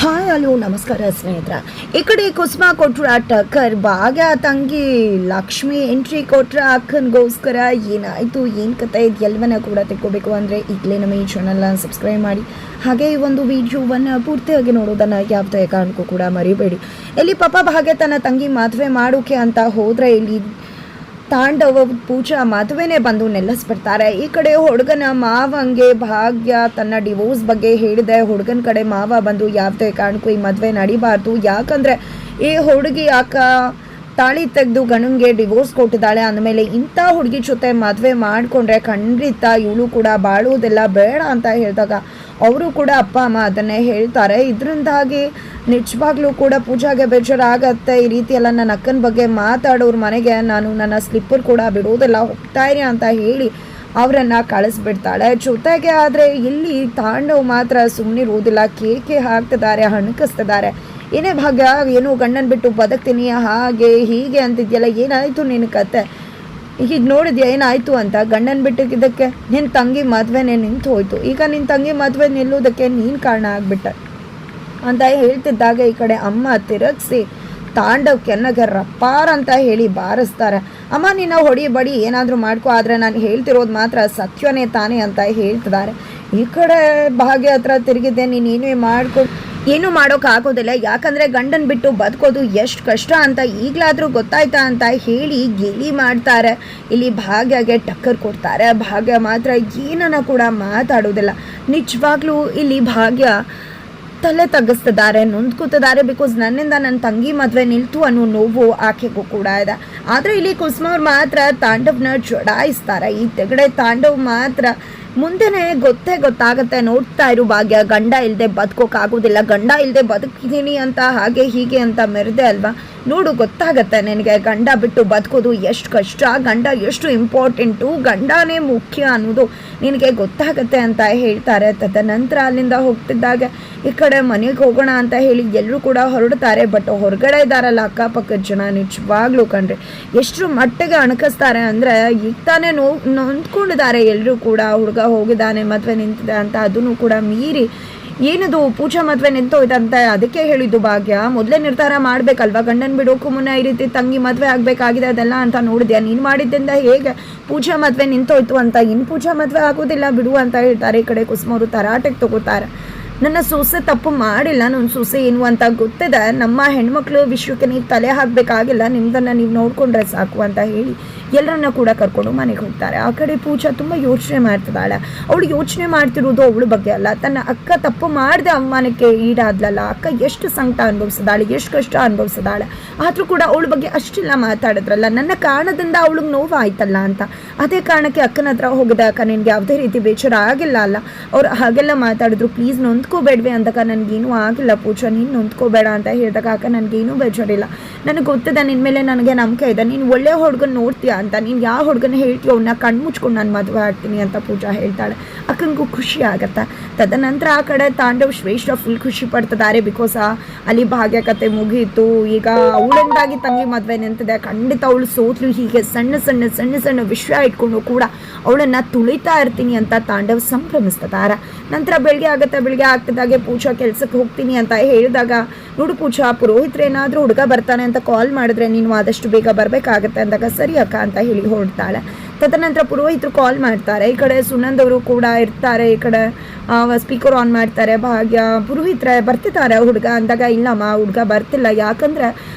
Hi hello ನಮಸ್ಕಾರ ಸ್ನೇಹಿತರ. ಈ ಕಡೆ ಕುಸುಮ ಕೊಟ್ರ ಟಕ್ಕರ್, ಭಾಗ್ಯ ತಂಗಿ ಲಕ್ಷ್ಮಿ ಎಂಟ್ರಿ ಕೊಟ್ರ ಅಕ್ಕನಿಗೋಸ್ಕರ ಏನಾಯಿತು, ಏನು ಕತೆ ಎಲ್ಲವನ್ನ ಕೂಡ ತಿಳ್ಕೋಬೇಕು ಅಂದರೆ ಈಗಲೇ ನಮ್ಮ ಈ ಚಾನಲ್ನ ಸಬ್ಸ್ಕ್ರೈಬ್ ಮಾಡಿ, ಹಾಗೆ ಈ ಒಂದು ವಿಡಿಯೋವನ್ನು ಪೂರ್ತಿಯಾಗಿ ನೋಡೋದನ್ನು ಯಾವುದೇ ಕಾರಣಕ್ಕೂ ಕೂಡ ಮರಿಬೇಡಿ. ಇಲ್ಲಿ ಪಾಪ ಭಾಗ್ಯ ತನ್ನ ತಂಗಿ ಮದುವೆ ಮಾಡೋಕೆ ಅಂತ ಹೋದರೆ ಇಲ್ಲಿ ತಾಂಡವ ಪೂಜಾ ಮದುವೆನೇ ಬಂದು ನೆಲೆಸ್ಬಿಡ್ತಾರೆ. ಈ ಕಡೆ ಹುಡುಗನ ಮಾವಂಗೆ ಭಾಗ್ಯ ತನ್ನ ಡಿವೋರ್ಸ್ ಬಗ್ಗೆ ಹೇಳಿದೆ. ಹುಡುಗನ ಕಡೆ ಮಾವ ಬಂದು ಯಾವುದೇ ಕಾರಣಕ್ಕೂ ಈ ಮದುವೆ ನಡಿಬಾರ್ದು, ಯಾಕಂದರೆ ಈ ಹುಡುಗಿ ಅಕ್ಕ ತಾಳಿ ತೆಗೆದು ಗಂಡನಿಗೆ ಡಿವೋರ್ಸ್ ಕೊಟ್ಟಿದ್ದಾಳೆ, ಅಂದಮೇಲೆ ಇಂಥ ಹುಡುಗಿ ಜೊತೆ ಮದುವೆ ಮಾಡಿಕೊಂಡ್ರೆ ಖಂಡಿತ ಇವಳು ಕೂಡ ಬಾಳುವುದಿಲ್ಲ, ಬೇಡ ಅಂತ ಹೇಳಿದಾಗ ಅವರು ಕೂಡ ಅಪ್ಪ ಅಮ್ಮ ಅದನ್ನೇ ಹೇಳ್ತಾರೆ. ಇದರಿಂದಾಗಿ ನಿಜವಾಗ್ಲೂ ಕೂಡ ಪೂಜಾಗೆ ಬೇಜಾರಾಗತ್ತೆ. ಈ ರೀತಿ ಎಲ್ಲ ನನ್ನ ಅಕ್ಕನ ಬಗ್ಗೆ ಮಾತಾಡೋರ ಮನೆಗೆ ನಾನು ನನ್ನ ಸ್ಲಿಪ್ಪರ್ ಕೂಡ ಬಿಡೋದಿಲ್ಲ, ಹೋಗ್ತಾ ಇರಿ ಅಂತ ಹೇಳಿ ಅವರನ್ನು ಕಳಿಸ್ಬಿಡ್ತಾಳೆ. ಜೊತೆಗೆ ಆದರೆ ಇಲ್ಲಿ ತಾಂಡವ್ ಮಾತ್ರ ಸುಮ್ಮನಿರುವುದಿಲ್ಲ, ಕೇಕೆ ಹಾಕ್ತಿದ್ದಾರೆ, ಹಣಕಿಸ್ತಿದ್ದಾರೆ. ಏನೇ ಭಾಗ್ಯ, ಏನು ಗಂಡನ ಬಿಟ್ಟು ಬದುಕ್ತೀನಿ ಹಾಗೆ ಹೀಗೆ ಅಂತಿದ್ಯಲ್ಲ, ಏನಾಯಿತು ನಿನ್ನ ಕತೆ, ಈಗ ನೋಡಿದ್ಯಾ ಏನಾಯಿತು ಅಂತ, ಗಂಡನ ಬಿಟ್ಟಿದ್ದಕ್ಕೆ ನಿನ್ನ ತಂಗಿ ಮದುವೆನೇ ನಿಂತು ಹೋಯ್ತು, ಈಗ ನಿನ್ನ ತಂಗಿ ಮದುವೆ ನಿಲ್ಲೋದಕ್ಕೆ ನೀನು ಕಾರಣ ಆಗಿಬಿಟ್ಟೆ ಅಂತ ಹೇಳ್ತಿದ್ದಾಗ ಈ ಕಡೆ ಅಮ್ಮ ತಿರುಗಿಸಿ ತಾಂಡವ್ ಕೆನ್ನಗೆ ರಪ್ಪಾರ ಅಂತ ಹೇಳಿ ಬಾರಿಸ್ತಾರೆ. ಅಮ್ಮ ನಿನ್ನ ಹೊಡಿ ಬಡಿ ಏನಾದರೂ ಮಾಡ್ಕೊ, ಆದರೆ ನಾನು ಹೇಳ್ತಿರೋದು ಮಾತ್ರ ಸತ್ಯವೇ ತಾನೇ ಅಂತ ಹೇಳ್ತಿದ್ದಾರೆ. ಈ ಕಡೆ ಭಾಗ್ಯ ಹತ್ರ ತಿರುಗಿದ್ದೆ, ನೀನೇನೇ ಮಾಡ್ಕೊ, ಏನೂ ಮಾಡೋಕ್ಕಾಗೋದಿಲ್ಲ, ಯಾಕಂದರೆ ಗಂಡನ ಬಿಟ್ಟು ಬದುಕೋದು ಎಷ್ಟು ಕಷ್ಟ ಅಂತ ಈಗಲಾದರೂ ಗೊತ್ತಾಯ್ತಾ ಅಂತ ಹೇಳಿ ಗೇಲಿ ಮಾಡ್ತಾರೆ. ಇಲ್ಲಿ ಭಾಗ್ಯಗೆ ಟಕ್ಕರ್ ಕೊಡ್ತಾರೆ. ಭಾಗ್ಯ ಮಾತ್ರ ಏನನ್ನ ಕೂಡ ಮಾತಾಡೋದಿಲ್ಲ. ನಿಜವಾಗ್ಲೂ ಇಲ್ಲಿ ಭಾಗ್ಯ ತಲೆ ತಗ್ಗಿಸ್ತಿದ್ದಾರೆ, ನೊಂದ್ಕೋತಿದ್ದಾರೆ. ಬಿಕಾಸ್ ನನ್ನಿಂದ ನನ್ನ ತಂಗಿ ಮದುವೆ ನಿಲ್ತು ಅನ್ನೋ ನೋವು ಆಕೆಗೂ ಕೂಡ ಇದೆ. ಆದರೆ ಇಲ್ಲಿ ಕುಸುಮವ್ರು ಮಾತ್ರ ತಾಂಡವ್ನ ಜಡಾಯಿಸ್ತಾರೆ. ಈ ತೆಗಡೆ ತಾಂಡವ್ ಮಾತ್ರ ಮುಂದೆನೇ ಗೊತ್ತಾಗತ್ತೆ, ನೋಡ್ತಾ ಇರು ಭಾಗ್ಯ, ಗಂಡ ಇಲ್ಲದೆ ಬದುಕೋಕ್ಕಾಗೋದಿಲ್ಲ, ಗಂಡ ಇಲ್ಲದೆ ಬದುಕಿದ್ದೀನಿ ಅಂತ ಹಾಗೆ ಹೀಗೆ ಅಂತ ಮೆರೆದೆ ಅಲ್ವಾ, ನೋಡು ಗೊತ್ತಾಗತ್ತೆ ನಿನಗೆ ಗಂಡ ಬಿಟ್ಟು ಬದುಕೋದು ಎಷ್ಟು ಕಷ್ಟ, ಗಂಡ ಎಷ್ಟು ಇಂಪಾರ್ಟೆಂಟು, ಗಂಡನೇ ಮುಖ್ಯ ಅನ್ನೋದು ನಿನಗೆ ಗೊತ್ತಾಗತ್ತೆ ಅಂತ ಹೇಳ್ತಾರೆ. ತದನಂತರ ಅಲ್ಲಿಂದ ಹೋಗ್ತಿದ್ದಾಗ ಈ ಕಡೆ ಮನೆಗೆ ಹೋಗೋಣ ಅಂತ ಹೇಳಿ ಎಲ್ಲರೂ ಕೂಡ ಹೊರಡ್ತಾರೆ. ಬಟ್ ಹೊರಗಡೆ ಇದ್ದಾರಲ್ಲ ಅಕ್ಕಪಕ್ಕದ ಜನ, ನಿಜವಾಗ್ಲೂ ಕಣ್ರಿ ಎಷ್ಟು ಮಟ್ಟಿಗೆ ಅಣಕಿಸ್ತಾರೆ ಅಂದರೆ, ಈಗ ತಾನೇ ನೊಂದ್ಕೊಂಡಿದ್ದಾರೆ ಎಲ್ಲರೂ ಕೂಡ. ಹುಡುಗ ಹೋಗಿದ್ದಾನೆ, ಮದುವೆ ನಿಂತಿದೆ ಅಂತ, ಅದನ್ನು ಕೂಡ ಮೀರಿ ಏನದು ಪೂಜಾ ಮದುವೆ ನಿಂತೋಯ್ತಂತೆ, ಅದಕ್ಕೆ ಹೇಳಿದ್ದು ಭಾಗ್ಯ ಮೊದಲೇ ನಿರ್ಧಾರ ಮಾಡಬೇಕಲ್ವ, ಗಂಡನ ಬಿಡೋಕ್ಕೂ ಮುನ್ನ ಈ ರೀತಿ ತಂಗಿ ಮದುವೆ ಆಗಬೇಕಾಗಿದೆ ಅದೆಲ್ಲ ಅಂತ ನೋಡಿದ್ಯಾ, ನೀನು ಮಾಡಿದ್ದರಿಂದ ಹೇಗೆ ಪೂಜಾ ಮದುವೆ ನಿಂತೋಯ್ತು ಅಂತ, ಇನ್ನು ಪೂಜಾ ಮದುವೆ ಆಗೋದಿಲ್ಲ ಬಿಡು ಅಂತ ಹೇಳ್ತಾರೆ. ಈ ಕಡೆ ಕುಸುಮವರು ತರಾಟೆಗೆ ತಗೋತಾರೆ. ನನ್ನ ಸೊಸೆ ತಪ್ಪು ಮಾಡಿಲ್ಲ, ನನ್ನ ಸೊಸೆ ಏನು ಅಂತ ಗೊತ್ತಿದೆ, ನಮ್ಮ ಹೆಣ್ಮಕ್ಳು ವಿಷಯಕ್ಕೆ ನೀವು ತಲೆ ಹಾಕಬೇಕಾಗಿಲ್ಲ, ನಿಮ್ದನ್ನು ನೀವು ನೋಡಿಕೊಂಡ್ರೆ ಸಾಕು ಅಂತ ಹೇಳಿ ಎಲ್ಲರನ್ನ ಕೂಡ ಕರ್ಕೊಂಡು ಮನೆಗೆ ಹೋಗ್ತಾರೆ. ಆ ಕಡೆ ಪೂಜಾ ತುಂಬ ಯೋಚನೆ ಮಾಡ್ತಿದ್ದಾಳೆ. ಅವಳು ಯೋಚನೆ ಮಾಡ್ತಿರೋದು ಅವಳ ಬಗ್ಗೆ ಅಲ್ಲ, ತನ್ನ ಅಕ್ಕ ತಪ್ಪು ಮಾಡಿದೆ ಅವಮಾನಕ್ಕೆ ಈಡಾದ್ಲಲ್ಲ, ಅಕ್ಕ ಎಷ್ಟು ಸಂಕಟ ಅನುಭವಿಸಿದಾಳೆ, ಎಷ್ಟು ಕಷ್ಟ ಅನುಭವಿಸಿದಾಳೆ, ಆದರೂ ಕೂಡ ಅವಳ ಬಗ್ಗೆ ಅಷ್ಟೆಲ್ಲ ಮಾತಾಡಿದ್ರಲ್ಲ, ನನ್ನ ಕಾರಣದಿಂದ ಅವಳಿಗೆ ನೋವು ಆಯ್ತಲ್ಲ ಅಂತ. ಅದೇ ಕಾರಣಕ್ಕೆ ಅಕ್ಕನ ಹತ್ರ ಹೋಗಿದೆ. ಅಕ್ಕ ನಿನಗೆ ಯಾವುದೇ ರೀತಿ ಬೇಜಾರು ಆಗಿಲ್ಲ ಅಲ್ಲ, ಅವ್ರು ಹಾಗೆಲ್ಲ ಮಾತಾಡಿದ್ರು, ಪ್ಲೀಸ್ ನೊಂದ್ಕೋಬೇಡ್ವೆ ಅಂದಾಗ, ನನಗೇನೂ ಆಗಿಲ್ಲ ಪೂಜಾ, ನೀನು ನೊಂದ್ಕೋಬೇಡ ಅಂತ ಹೇಳಿದಾಗ, ಅಕ್ಕ ನನಗೇನೂ ಬೇಜಾರಿಲ್ಲ, ನನಗೆ ಗೊತ್ತಿದೆ ನಿನ್ನ ಮೇಲೆ ನನಗೆ ನಂಬಿಕೆ ಇದೆ, ನೀನು ಒಳ್ಳೆ ಹುಡುಗನ ನೋಡ್ತೀಯಾ ಅಂತ, ನೀನು ಯಾವ ಹುಡುಗನ ಹೇಳ್ತೀಯೋ ಅವನ್ನ ಕಣ್ಮುಚ್ಕೊಂಡು ನಾನು ಮದುವೆ ಆಗ್ತೀನಿ ಅಂತ ಪೂಜಾ ಹೇಳ್ತಾಳೆ. ಅಕ್ಕನಿಗೂ ಖುಷಿ ಆಗುತ್ತೆ. ತದನಂತರ ಆ ಕಡೆ ತಾಂಡವ್ ಶ್ರೇಷ್ಠ ಫುಲ್ ಖುಷಿ ಪಡ್ತಿದ್ದಾರೆ. ಬಿಕಾಸ್ ಅಲ್ಲಿ ಭಾಗ್ಯ ಕತೆ ಮುಗೀತು, ಈಗ ಅವಳಿಂದಾಗಿ ತಂಗಿ ಮದುವೆ ನಿಂತಿದೆ, ಖಂಡಿತ ಅವಳು ಸೋತ್ಲು, ಹೀಗೆ ಸಣ್ಣ ಸಣ್ಣ ಸಣ್ಣ ಸಣ್ಣ ವಿಷಯ ಇಟ್ಕೊಂಡು ಕೂಡ ಅವಳನ್ನು ತುಳಿತಾ ಇರ್ತೀನಿ ಅಂತ ತಾಂಡವ್ ಸಂಭ್ರಮಿಸ್ತಿದ್ದಾರೆ. ನಂತರ ಬೆಳಗ್ಗೆ ಆಗುತ್ತೆ. ಬೆಳಗ್ಗೆ ಆಗ್ತಿದ್ದಾಗೆ ಪೂಜಾ ಕೆಲಸಕ್ಕೆ ಹೋಗ್ತೀನಿ ಅಂತ ಹೇಳಿದಾಗ, ನೋಡು ಪೂಜಾ, ಪುರೋಹಿತರೇನಾದರೂ ಹುಡುಗ ಬರ್ತಾನೆ ಅಂತ ಕಾಲ್ ಮಾಡಿದ್ರೆ ನೀನು ಆದಷ್ಟು ಬೇಗ ಬರಬೇಕಾಗತ್ತೆ ಅಂದಾಗ, ಸರಿ ಅಕ್ಕ ಅಂತ ಹೇಳಿ ಹೊರಡ್ತಾಳೆ. ತದನಂತರ ಪುರೋಹಿತರು ಕಾಲ್ ಮಾಡ್ತಾರೆ. ಈ ಕಡೆ ಸುನಂದವರು ಕೂಡ ಇರ್ತಾರೆ. ಈ ಕಡೆ ಸ್ಪೀಕರ್ ಆನ್ ಮಾಡ್ತಾರೆ. ಭಾಗ್ಯ ಪುರೋಹಿತರೆ ಬರ್ತಿದ್ದಾರೆ ಹುಡುಗ ಅಂದಾಗ, ಇಲ್ಲಮ್ಮ ಹುಡುಗ ಬರ್ತಿಲ್ಲ, ಯಾಕಂದರೆ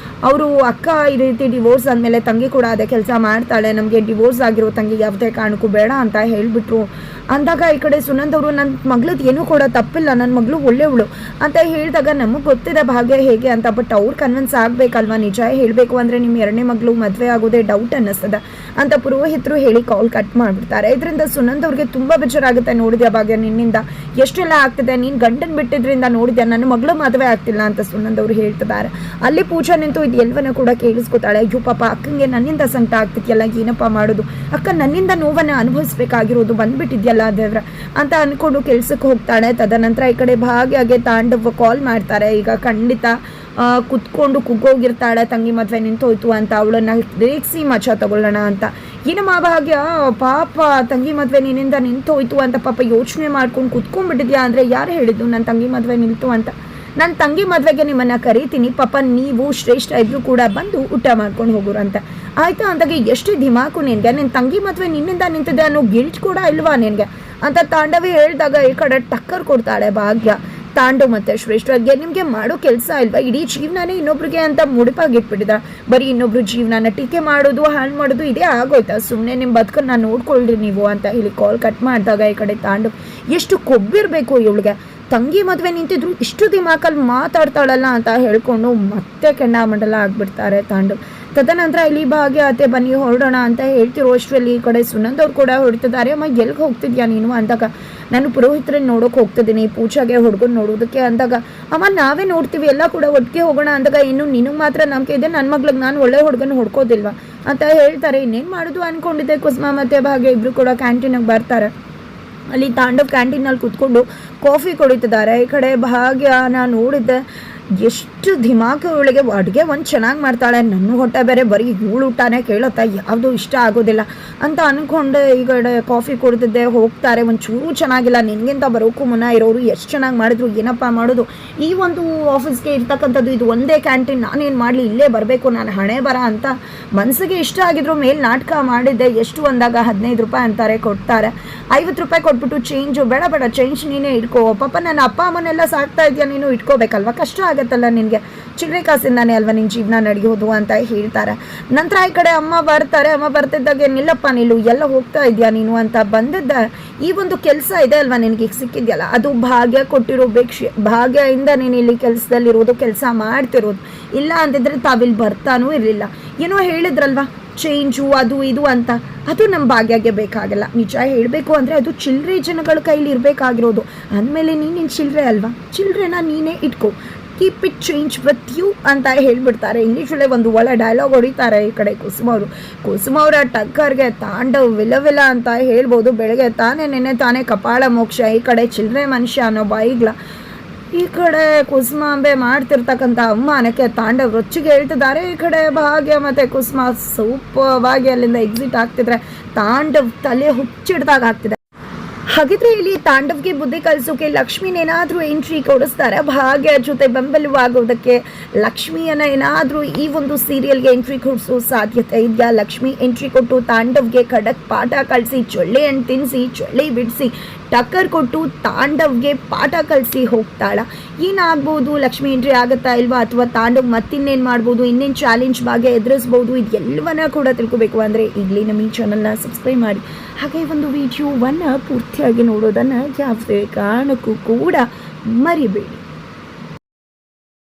ಅವರು ಅಕ್ಕ ಈ ರೀತಿ ಡಿವೋರ್ಸ್ ಆದಮೇಲೆ ತಂಗಿ ಕೂಡ ಅದೇ ಕೆಲಸ ಮಾಡ್ತಾಳೆ, ನಮಗೆ ಡಿವೋರ್ಸ್ ಆಗಿರೋ ತಂಗಿ ಯಾವುದೇ ಕಾರಣಕ್ಕೂ ಬೇಡ ಅಂತ ಹೇಳಿಬಿಟ್ರು ಅಂದಾಗ, ಈ ಕಡೆ ಸುನಂದವರು ನನ್ನ ಮಗಳದ್ದು ಏನೂ ಕೂಡ ತಪ್ಪಿಲ್ಲ, ನನ್ನ ಮಗಳು ಒಳ್ಳೆಯವಳು ಅಂತ ಹೇಳಿದಾಗ, ನಮಗೆ ಗೊತ್ತಿದೆ ಭಾಗ್ಯ ಹೇಗೆ ಅಂತ, ಬಟ್ ಅವ್ರು ಕನ್ವಿನ್ಸ್ ಆಗಬೇಕಲ್ವ, ನಿಜ ಹೇಳಬೇಕು ಅಂದರೆ ನಿಮ್ಮ ಎರಡನೇ ಮಗಳು ಮದುವೆ ಆಗೋದೇ ಡೌಟ್ ಅನ್ನಿಸ್ತದೆ ಅಂತ ಪುರೋಹಿತರು ಹೇಳಿ ಕಾಲ್ ಕಟ್ ಮಾಡಿಬಿಡ್ತಾರೆ. ಇದರಿಂದ ಸುನಂದವ್ರಿಗೆ ತುಂಬ ಬೇಜಾರಾಗುತ್ತೆ. ನೋಡಿದ್ಯಾ ಭಾಗ್ಯ, ನಿನ್ನಿಂದ ಎಷ್ಟೆಲ್ಲ ಆಗ್ತಿದೆ, ನೀನು ಗಂಡನ ಬಿಟ್ಟಿದ್ರಿಂದ ನೋಡಿದ್ಯಾ, ನನ್ನ ಮಗಳು ಮದುವೆ ಆಗ್ತಿಲ್ಲ ಅಂತ ಸುನಂದವ್ರು ಹೇಳ್ತಿದ್ದಾರೆ. ಅಲ್ಲಿ ಪೂಜಾ ನಿಂತು ಇದು ಎಲ್ಲವನ್ನ ಕೂಡ ಕೇಳಿಸ್ಕೊತಾಳೆ. ಅಯ್ಯೋ ಪಾಪ, ಅಕ್ಕಂಗೆ ನನ್ನಿಂದ ಸಂಕಟ ಆಗ್ತಿದ್ಯಲ್ಲ, ಏನಪ್ಪ ಮಾಡೋದು, ಅಕ್ಕ ನನ್ನಿಂದ ನೋವನ್ನು ಅನುಭವಿಸ್ಬೇಕಾಗಿರೋದು ಬಂದ್ಬಿಟ್ಟಿದ್ಯಲ್ಲ ದೇವ್ರ ಅಂತ ಅಂದ್ಕೊಂಡು ಕೆಲ್ಸಕ್ಕೆ ಹೋಗ್ತಾಳೆ. ತದನಂತರ ಈ ಕಡೆ ಭಾಗ್ಯಗೆ ತಾಂಡವ್ ಕಾಲ್ ಮಾಡ್ತಾರೆ. ಈಗ ಖಂಡಿತ ಕುತ್ಕೊಂಡು ಕುಗ್ಗೋಗಿರ್ತಾಳೆ, ತಂಗಿ ಮದುವೆ ನಿಂತೋಯ್ತು ಅಂತ, ಅವಳನ್ನು ರೇಗಿಸಿ ಮಚ ತಗೊಳ್ಳೋಣ ಅಂತ. ಏನಮ್ಮ ಭಾಗ್ಯ, ಪಾಪ ತಂಗಿ ಮದುವೆ ನಿನ್ನಿಂದ ನಿಂತೋಯ್ತು ಅಂತ ಪಾಪ ಯೋಚನೆ ಮಾಡ್ಕೊಂಡು ಕುತ್ಕೊಂಡ್ಬಿಟ್ಟಿದ್ಯಾ ಅಂದರೆ, ಯಾರು ಹೇಳಿದ್ದು ನನ್ನ ತಂಗಿ ಮದುವೆ ನಿಲ್ತು ಅಂತ, ನನ್ನ ತಂಗಿ ಮದುವೆಗೆ ನಿಮ್ಮನ್ನು ಕರಿತೀನಿ, ಪಾಪ ನೀವು ಶ್ರೇಷ್ಠ ಇದ್ರೂ ಕೂಡ ಬಂದು ಊಟ ಮಾಡ್ಕೊಂಡು ಹೋಗೋರು ಅಂತ. ಆಯಿತಾ ಅಂದಾಗ ಎಷ್ಟು ಧಿಮಾಕು ನಿನಗೆ, ನಿನ್ನ ತಂಗಿ ಮದುವೆ ನಿನ್ನಿಂದ ನಿಂತಿದೆ ಅನ್ನೋ ಗಿಲ್ಟ್ ಕೂಡ ಇಲ್ವಾ ನಿನಗೆ ಅಂತ ತಾಂಡವಿ ಹೇಳಿದಾಗ ಈ ಕಡೆ ಟಕ್ಕರ್ ಕೊಡ್ತಾಳೆ ಭಾಗ್ಯ. ತಾಂಡು ಮತ್ತು ಶ್ರೇಷ್ಠಗೆ ನಿಮಗೆ ಮಾಡೋ ಕೆಲಸ ಇಲ್ವಾ, ಇಡೀ ಜೀವನನೇ ಇನ್ನೊಬ್ರಿಗೆ ಅಂತ ಮುಡಿಪಾಗಿಟ್ಬಿಟ್ಟಿದ, ಬರೀ ಇನ್ನೊಬ್ರು ಜೀವನನ ಟೀಕೆ ಮಾಡೋದು ಹಾಳು ಮಾಡೋದು ಇದೇ ಆಗೋಯ್ತಾ, ಸುಮ್ಮನೆ ನಿಮ್ಮ ಬದುಕನ್ನು ನೋಡ್ಕೊಳ್ರಿ ನೀವು ಅಂತ ಹೇಳಿ ಕಾಲ್ ಕಟ್ ಮಾಡಿದಾಗ ಈ ಕಡೆ ತಾಂಡು ಎಷ್ಟು ಕೊಬ್ಬಿರಬೇಕು ಇವಳಿಗೆ, ತಂಗಿ ಮದುವೆ ನಿಂತಿದ್ರು ಇಷ್ಟು ದಿಮಾಕಲ್ಲಿ ಮಾತಾಡ್ತಾಳಲ್ಲ ಅಂತ ಹೇಳ್ಕೊಂಡು ಮತ್ತೆ ಕೆಂಡಾಮಂಡಲ ಆಗಿಬಿಡ್ತಾರೆ ತಾಂಡು. ತದನಂತರ ಇಲ್ಲಿ ಭಾಗ್ಯ ಅತ್ತೆ ಬನ್ನಿ ಹೊರಡೋಣ ಅಂತ ಹೇಳ್ತಿರೋ ಅಷ್ಟರಲ್ಲಿ ಈ ಕಡೆ ಸುನಂದ್ ಅವ್ರು ಕೂಡ ಹೊರಡ್ತಿದ್ದಾರೆ. ಅಮ್ಮ ಎಲ್ಲಿಗೆ ಹೋಗ್ತಿದ್ಯಾ ನೀನು ಅಂದಾಗ, ನಾನು ಪುರೋಹಿತರನ್ನ ನೋಡೋಕೆ ಹೋಗ್ತಿದ್ದೀನಿ ಪೂಜಾಗೆ ಹುಡುಗನ ನೋಡೋದಕ್ಕೆ ಅಂದಾಗ, ಅಮ್ಮ ನಾವೇ ನೋಡ್ತೀವಿ ಎಲ್ಲ ಕೂಡ ಒಟ್ಟಿಗೆ ಹೋಗೋಣ ಅಂದಾಗ, ಇನ್ನು ನಿನಗೆ ಮಾತ್ರ ನಂಬಿಕೆ ಇದೆ, ನನ್ನ ಮಗ್ಳಿಗೆ ನಾನು ಒಳ್ಳೆ ಹುಡುಗನ ಹೊಡ್ಕೋದಿಲ್ವಾ ಅಂತ ಹೇಳ್ತಾರೆ. ಇನ್ನೇನು ಮಾಡೋದು ಅಂದ್ಕೊಂಡಿದ್ದೆ. ಕುಸುಮ ಮತ್ತು ಭಾಗ್ಯ ಇಬ್ಬರು ಕೂಡ ಕ್ಯಾಂಟೀನಿಗೆ ಬರ್ತಾರೆ. ಅಲ್ಲಿ ತಾಂಡವ್ ಕ್ಯಾಂಟೀನಲ್ಲಿ ಕೂತ್ಕೊಂಡು ಕಾಫಿ ಕುಡಿತಿದ್ದಾರೆ. ಈ ಕಡೆ ಭಾಗ್ಯನ ನೋಡಿದ್ದೆ, ಎಷ್ಟು ಧಿಮಾಕು ಇವಳಿಗೆ, ಅಡುಗೆ ಒಂದು ಚೆನ್ನಾಗಿ ಮಾಡ್ತಾಳೆ, ನನ್ನ ಹೊಟ್ಟೆ ಬೇರೆ ಬರೀ ಇವಳು ಊಟನೇ ಕೇಳುತ್ತಾ, ಯಾವುದೂ ಇಷ್ಟ ಆಗೋದಿಲ್ಲ ಅಂತ ಅಂದ್ಕೊಂಡೆ ಈ ಕಡೆ ಕಾಫಿ ಕುಡಿದಿದ್ದೆ. ಹೋಗ್ತಾರೆ, ಒಂಚೂರು ಚೆನ್ನಾಗಿಲ್ಲ, ನಿನಗಿಂತ ಬರೋಕ್ಕೂ ಮುನ್ನ ಇರೋರು ಎಷ್ಟು ಚೆನ್ನಾಗಿ ಮಾಡಿದ್ರು, ಏನಪ್ಪ ಮಾಡೋದು, ಈ ಒಂದು ಆಫೀಸ್ಗೆ ಇರ್ತಕ್ಕಂಥದ್ದು ಇದು ಒಂದೇ ಕ್ಯಾಂಟೀನ್, ನಾನೇನು ಮಾಡಲಿ, ಇಲ್ಲೇ ಬರಬೇಕು, ನಾನು ಹಣೆ ಬರ ಅಂತ ಮನಸ್ಸಿಗೆ ಇಷ್ಟ ಆಗಿದ್ರು ಮೇಲೆ ನಾಟಕ ಮಾಡಿದ್ದೆ. ಎಷ್ಟು ಅಂದಾಗ 15 ರೂಪಾಯಿ ಅಂತಾರೆ, ಕೊಡ್ತಾರೆ. 50 ರೂಪಾಯಿ ಕೊಟ್ಬಿಟ್ಟು ಚೇಂಜು ಬೇಡ ಚೇಂಜ್ ನೀನೇ ಇಟ್ಕೋ, ಪಾಪ ನನ್ನ ಅಪ್ಪ ಅಮ್ಮನೆಲ್ಲ ಸಾಕ್ತಾ ಇದೆಯಾ, ನೀನು ಇಟ್ಕೋಬೇಕಲ್ವ, ಕಷ್ಟ ಆಗತ್ತಲ್ಲ ನಿನಗೆ, ಚಿಲ್ಲರೆ ಕಾಸಿಂದಾನೇ ಅಲ್ವಾ ನಿನ್ನ ಜೀವನ ನಡೆಯೋದು ಅಂತ ಹೇಳ್ತಾರೆ. ನಂತರ ಈ ಕಡೆ ಅಮ್ಮ ಬರ್ತಾರೆ. ಅಮ್ಮ ಬರ್ತಿದ್ದಾಗ ನಿಲ್ಲಪ್ಪ ನಿಲ್ಲು, ಎಲ್ಲ ಹೋಗ್ತಾ ಇದೆಯಾ ನೀನು ಅಂತ ಬಂದಿದ್ದ, ಈ ಒಂದು ಕೆಲಸ ಇದೆ ಅಲ್ವಾ ನಿನಗೆ ಈಗ ಸಿಕ್ಕಿದ್ಯಲ್ಲ, ಅದು ಭಾಗ್ಯ ಕೊಟ್ಟಿರೋ ಭಿಕ್ಷೆ, ಭಾಗ್ಯದಿಂದ ನೀನು ಇಲ್ಲಿ ಕೆಲಸದಲ್ಲಿರೋದು, ಕೆಲಸ ಮಾಡ್ತಿರೋದು, ಇಲ್ಲ ಅಂತಿದ್ರೆ ತಾವಿಲ್ಲಿ ಬರ್ತಾನೂ ಇರಲಿಲ್ಲ. ಏನೋ ಹೇಳಿದ್ರಲ್ವಾ ಚೇಂಜು ಅದು ಇದು ಅಂತ, ಅದು ನಮ್ಮ ಭಾಗ್ಯಗೆ ಬೇಕಾಗಲ್ಲ. ನಿಜ ಹೇಳಬೇಕು ಅಂದರೆ ಅದು ಚಿಲ್ಲರೆ ಜನಗಳ ಕೈಲಿ ಇರಬೇಕಾಗಿರೋದು. ಅಂದಮೇಲೆ ನೀನೇನು ಚಿಲ್ಲರೆ ಅಲ್ವಾ, ಚಿಲ್ಲರೆನ ನೀನೇ ಇಟ್ಕೋ, keep it change with you ಅಂತ ಹೇಳ್ಬಿಡ್ತಾರೆ. ಇಂಗ್ಲೀಷಲ್ಲೇ ಒಂದು ಒಳ್ಳೆ ಡೈಲಾಗ್ ಹೊಡಿತಾರೆ ಈ ಕಡೆ ಕುಸುಮ ಅವರ ಟಕ್ಕರ್ಗೆ ತಾಂಡವ್ ವಿಲವಿಲ ಅಂತ ಹೇಳ್ಬೋದು. ಬೆಳಗ್ಗೆ ನೆನ್ನೆ ತಾನೇ ಕಪಾಳ ಮೋಕ್ಷ, ಈ ಕಡೆ ಚಿಲ್ಲರೆ ಮನುಷ್ಯ ಅನ್ನೋ ಬಾಯಿಗ್ಲ. ಈ ಕಡೆ ಕುಸುಮಾಂಬೆ ಮಾಡ್ತಿರ್ತಕ್ಕಂಥ ಅವಮಾನಕ್ಕೆ ತಾಂಡವ್ ರೊಚ್ಚಿಗೆ ಹೇಳ್ತಿದ್ದಾರೆ. ಈ ಕಡೆ ಭಾಗ್ಯ ಮತ್ತು ಕುಸುಮ ಸೂಪರ್ವಾಗಿ ಅಲ್ಲಿಂದ ಎಕ್ಸಿಟ್ ಆಗ್ತಿದ್ರೆ ತಾಂಡವ್ ತಲೆ ಹುಚ್ಚಿಡ್ದಾಗ ಆಗ್ತಿದೆ. ಹಾಗಿದ್ರೆ ಇಲ್ಲಿ ತಾಂಡವ್ಗೆ ಬುದ್ಧಿ ಕಲಿಸೋಕೆ ಲಕ್ಷ್ಮಿನೇನಾದರೂ ಎಂಟ್ರಿ ಕೊಡಿಸ್ತಾರೆ, ಭಾಗ್ಯ ಜೊತೆ ಬೆಂಬಲವಾಗೋದಕ್ಕೆ ಲಕ್ಷ್ಮಿಯನ್ನ ಏನಾದರೂ ಈ ಒಂದು ಸೀರಿಯಲ್ಗೆ ಎಂಟ್ರಿ ಕೊಡಿಸೋ ಸಾಧ್ಯತೆ ಇದೆಯಾ? ಲಕ್ಷ್ಮಿ ಎಂಟ್ರಿ ಕೊಟ್ಟು ತಾಂಡವ್ಗೆ ಖಡಕ್ ಪಾಠ ಕಲಿಸಿ, ಚೊಳ್ಳೆ ಹಣ್ಣು ತಿನ್ನಿಸಿ, ಚೊಳ್ಳೆ ಬಿಡಿಸಿ, ಟಕ್ಕರ್ ಕೊಟ್ಟು ತಾಂಡವ್ಗೆ ಪಾಠ ಕಲಿಸಿ ಹೋಗ್ತಾಳ. ಏನಾಗ್ಬೋದು, ಲಕ್ಷ್ಮಿ ಎಂಟ್ರಿ ಆಗುತ್ತಾ ಇಲ್ವಾ, ಅಥವಾ ತಾಂಡವ್ ಮತ್ತಿನ್ನೇನು ಮಾಡ್ಬೋದು, ಇನ್ನೇನು ಚಾಲೆಂಜ್ ಭಾಗ್ಯ ಎದುರಿಸ್ಬೋದು, ಇದೆಲ್ಲವನ್ನ ಕೂಡ ತಿಳ್ಕೊಬೇಕು ಅಂದರೆ ಈಗಲೇ ನಮ್ಮ ಈ ಚಾನಲ್ನ ಸಬ್ಸ್ಕ್ರೈಬ್ ಮಾಡಿ. ಹಾಗೆ ಒಂದು ವಿಡಿಯೋವನ್ನು ಪೂರ್ತಿಯಾಗಿ ನೋಡೋದನ್ನು ಯಾವುದೇ ಕಾರಣಕ್ಕೂ ಕೂಡ ಮರಿಬೇಡಿ.